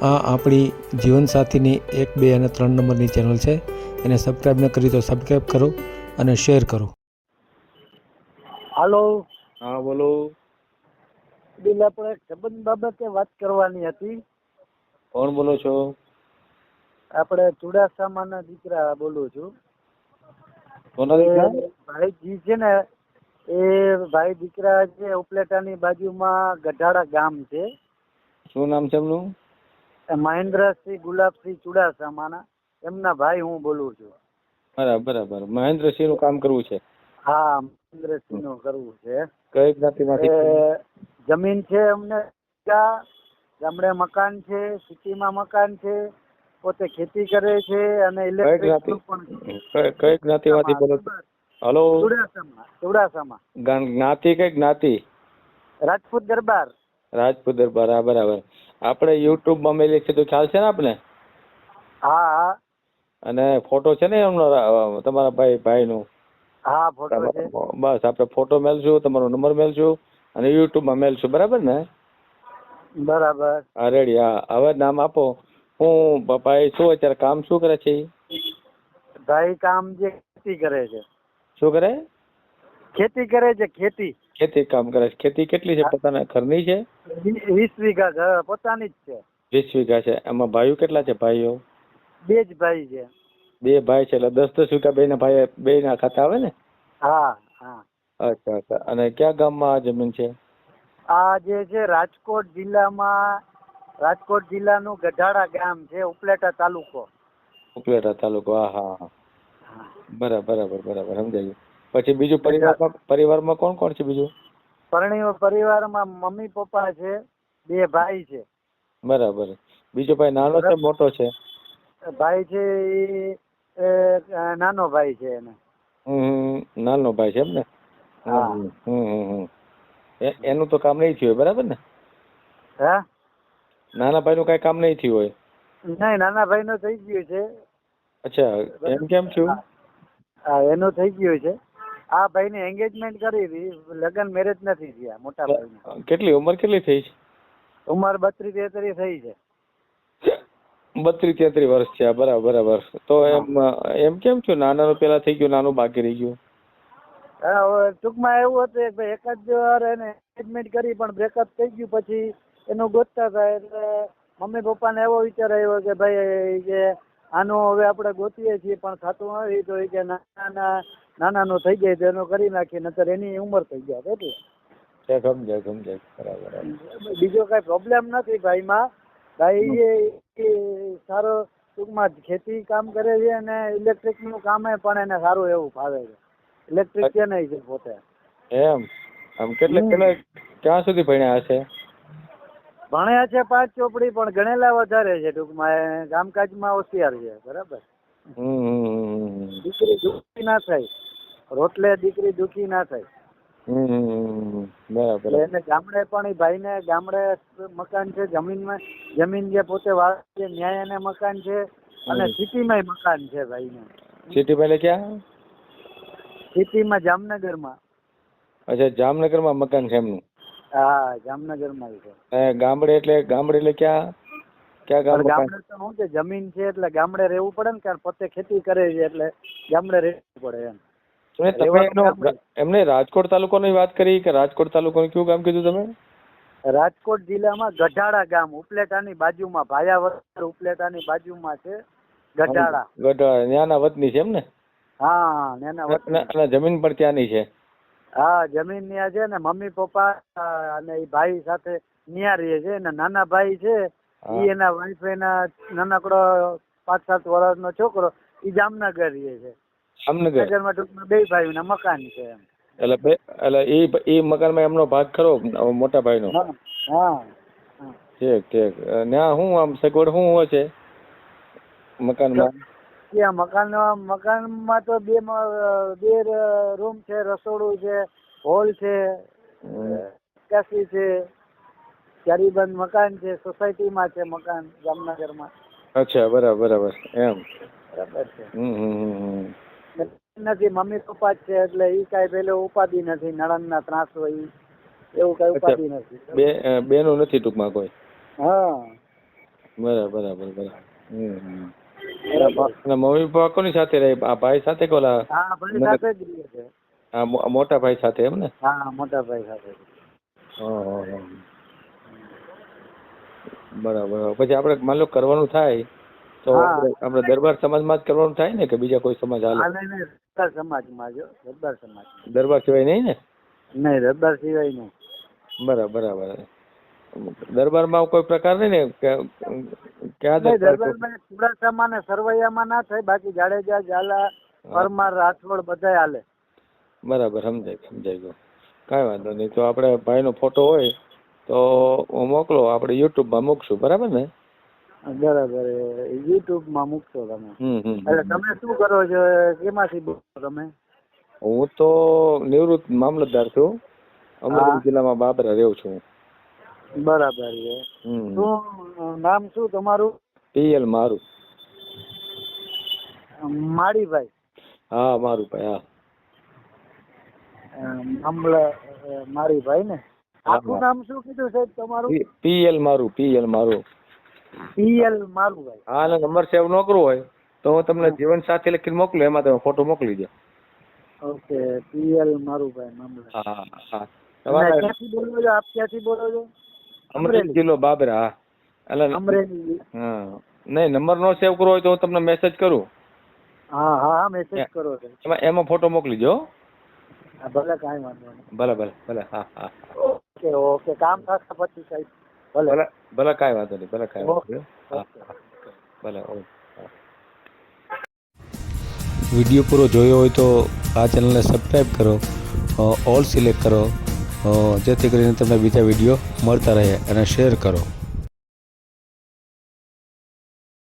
આ આપણી જીવનસાથીની 1, 2 અને 3 નંબરની ચેનલ છે. એને સબસ્ક્રાઈબ ન કરી તો સબસ્ક્રાઈબ કરો અને શેર કરો. હાલો. હા બોલો. દિલ આપણે સંબંધ બાબતે વાત કરવાની હતી. કોણ બોલો છો? આપણે ચુડાસમાના દીકરા બોલું છું. કોના દીકરા? ભાઈજી છે ને એ ભાઈ દીકરા છે ઉપલેટાની બાજુમાં ગઢાડા ગામ છે. શું નામ છે એમનું? મહેન્દ્રસિંહ ગુલાબસિંહ ચુડાસમાના એમના ભાઈ હું બોલું છું. બરાબર. મહેન્દ્રસિંહ નું કામ કરવું છે? હા, મહેન્દ્રસિંહ નું કરવું છે. કઈ જ્ઞાતિમાંથી? જમીન છે અમને, ગામડે મકાન છે, સિટીમાં મકાન છે, પોતે ખેતી કરે છે અને ઇલેક્ટ્રિક કઈ જ્ઞાતિમાંથી બોલો? હલો. ચુડાસમા. જ્ઞાતિ કઈ જ્ઞાતિ? રાજપૂત દરબાર. રાજપૂત દરબાર. બરાબર. આપણે યુટ્યુબ માં મેલી છે તો ખ્યાલ છે ને આપને? હા. અને ફોટો છે ને એમનો તમારા ભાઈ નું? હા, ફોટો છે. બસ આપણે ફોટો મેલશું, તમારો નંબર મેલશું અને યુટ્યુબ માં મેલશું. બરાબર ને? બરાબર. હા, રેડી. હા, હવે નામ આપો. હું ભાઈ શું અત્યારે કામ શું કરે છે? ભાઈ કામ જે ખેતી કરે છે. શું કરે? ખેતી કરે છે. ખેતી કામ કરે છે. ખેતી કેટલી છે? પોતાના ઘરની છે? 20 વીઘા પોતાની જ છે. 20 વીઘા છે. એમાં ભાઈઓ કેટલા છે? ભાઈઓ 2 જ ભાઈ છે. 2 ભાઈ છે એટલે 10-10 વીઘા બે ના ભાઈ બે ના ખાતા આવે ને? હા. અચ્છા. અને કયા ગામમાં આ જમીન છે? આ જે છે રાજકોટ જિલ્લાનું ગઢાડા ગામ છે, ઉપલેટા તાલુકો. ઉપલેટા તાલુકો. હા. બરાબર સમજાયું. પછી બીજું પરિવારમાં કોણ છે બીજું? પરિવારમાં મમ્મી પપ્પા છે, 2 ભાઈ છે. બરાબર. બીજો ભાઈ નાનો છે મોટો છે? ભાઈ છે એ નાનો ભાઈ છે એને. નાનો ભાઈ છે એમ ને? એનું તો કામ નહીં થયું હોય. બરાબર ને? હે? નાના ભાઈ નું કઈ કામ નહીં થયું હોય? નહીં, નાના ભાઈ નું થઈ ગયું છે. અચ્છા, એમ કેમ થયું? હા, એનું થઈ ગયું છે. આ ભાઈ ની એંગેજમેન્ટ કરી હતી, લગ્ન મેરેજ નથી થયા મોટા ભાઈ. કેટલી ઉંમર થઈ છે? ઉંમર 32-33 થઈ છે. 32-33 વર્ષ છે. બરાબર. તો એમ કેમ થયું? નાનાનું પેલા થઈ ગયું, નાનું બાકી રહી ગયું? ટૂંકમાં એવું હતું કે એક જ વાર એને એંગેજમેન્ટ કરી પણ બ્રેકઅપ થઈ ગયું. પછી એનું ગોતતા હતા એટલે મમ્મી પપ્પાને એવો વિચાર આવ્યો કે ભાઈ કે આનું હવે આપણે ગોતીએ છીએ પણ થતું નથી, તો કે નાનાનું થઈ જાય તો એનું કરી નાખીએ, નતર એની ઉંમર થઈ જાય એટલે. સમજાય. બરાબર. બીજો કઈ પ્રોબ્લેમ નથી ભાઈમાં. ભાઈ સારો ટૂંકમાં ખેતી કામ કરે છે અને ઇલેક્ટ્રિક નું કામ પણ એને સારું એવું ફાવે છે. ઇલેક્ટ્રિશિયન છે પોતે. એમ ક્યાં સુધી ભણ્યા હશે? ભણ્યા છે 5 ચોપડી, પણ ગણેલા વધારે છે. ટૂંકમાં કામકાજમાં હોશિયાર છે. બરાબર. દીકરી દુખી ના થાય, રોટલે દીકરી દુખી ના થાય. બરાબર. એને ગામડે પણ એ ભાઈ ને ગામડે મકાન છે, જમીન જે પોતે વાળે છે ન્યાય એને મકાન છે અને સિટીમાં મકાન છે ભાઈ ને. સિટી પહેલે ક્યાં? સિટીમાં જામનગરમાં. અચ્છા, જામનગરમાં મકાન છે એમનું? હા, જામનગરમાં છે. ગામડે એટલે ક્યાં ગામ? ગામડે તો શું છે, જમીન છે એટલે ગામડે રહેવું પડે ને, કારણ પોતે ખેતી કરે છે એટલે ગામડે રહેવું પડે એમ. તમે એમને રાજકોટ તાલુકાની વાત કરી કે રાજકોટ તાલુકાનું કયું ગામ કીધું તમે? રાજકોટ જિલ્લામાં ગઢાડા ગામ, ઉપલેટાની બાજુમાં, ભાયાવર ઉપલેટાની બાજુમાં છે ગઢાડા. ત્યાંના વતની છે એમ ને? હા, ત્યાંના વતની. અને જમીન પણ ત્યાંની છે? હા, જમીન ત્યાં છે ને. મમ્મી પપ્પા અને એ ભાઈ સાથે ત્યાં રહે છે. અને નાના ભાઈ છે એ એના વાઈફ એના નાનકડો 5-7 વર્ષનો છોકરો એ જામનગર રહે છે. જામનગરમાં ટૂંકમાં 2 ભાઈઓના મકાન છે એમ. એટલે એ મકાનમાં એમનો ભાગ ખરો મોટા ભાઈ નો? હા. ઠીક. ત્યાં શું આમ સગવડ શું હોય છે મકાનમાં? ત્યાં મકાનમાં તો 2 રૂમ છે, રસોડું છે, હોલ છે, એસી છે, ચારીબંધ મકાન છે, સોસાયટીમાં છે મકાન જામનગરમાં. અચ્છા, બરાબર એમ. બરાબર છે. નથી, મમ્મી પપ્પા જ છે એટલે ઈ કઈ પેલો ઉપાધિ નથી. નણંદના ત્રાસ હોય એવું કઈ ઉપાધિ નથી. બેનું નથી ટૂંકમાં કોઈ? હા. બરાબર બરાબર બરાબર. બરાબર. અને મમ્મી પપ્પા કોની સાથે રહે? આ ભાઈ સાથે કે ઓલા હા ભાઈ સાથે જ રહીએ છે. આ મોટા ભાઈ સાથે એમ ને? હા મોટા ભાઈ સાથે. હા. બરાબર. પછી આપણે માન લો કરવાનું થાય તો હા. આપણે દરબાર સમાજમાં જ કરવાનું થાય ને કે બીજા કોઈ સમાજ હાલે? હા નહીં રબ્બર સમાજમાં જો રબ્બર સમાજ. દરબાર સિવાય નહીં ને? નહીં રબ્બર સિવાય નહીં. બરાબર બરાબર. દરબારમાં કોઈ પ્રકાર નહીં ને કે ક્યાં નહીં દરબાર? દરબારમાં ચુડાસમામાં ને સરવૈયામાં ના થાય, બાકી જાડેજા ઝાલા પરમાર રાઠોડ બધાય હાલે. બરાબર સમજાઈ ગયું. કાંઈ વાંધો નહીં. તો આપણે ભાઈનો ફોટો હોય તો હું મોકલો, આપણે યુટ્યુબમાં મૂકશું, બરાબર ને? બરાબર યુટ્યુબમાં મૂકશો તમે. એટલે તમે શું કરો છો, કેમાંથી બોલો તમે? હું તો નિવૃત્ત મામલતદાર છું, અમરેલી જિલ્લામાં બાબરા રહું છું. બરાબર છે. શું નામ શું તમારું? PL મારું. માળીભાઈ? હા મારું ભાઈ. હા માળીભાઈ ને આખું નામ શું કીધું સાહેબ તમારું? PL મારું. PL મારુભાઈ. હા અને નંબર સેવ ન કરવો હોય તો હું તમને જીવન સાથી લખીને મોકલું, એમાં તમે ફોટો મોકલી દો. ઓકે PL મારુભાઈ મામલા. હા હા. ક્યાંથી બોલો છો આપ? ક્યાંથી બોલો છો? અમરેલી જિલ્લો બાબરા. એટલે અમરેલી. હા નહીં, નંબર નો સેવ કરવો હોય તો હું તમને મેસેજ કરું. હા હા મેસેજ કરો છો. એમાં ફોટો મોકલી દો. ભલે કાંઈ વાંધો નહીં. ભલે. હા. ઓકે કામ થશે પછી સાહેબ. ભલે કાંઈ વાંધો નહીં. ભલે. વિડીયો પૂરો જોયો હોય તો આ ચેનલને સબસ્ક્રાઈબ કરો, ઓલ સિલેક્ટ કરો, જેથી કરીને તમને બીજા વિડીયો મળતા રહે, અને શેર કરો.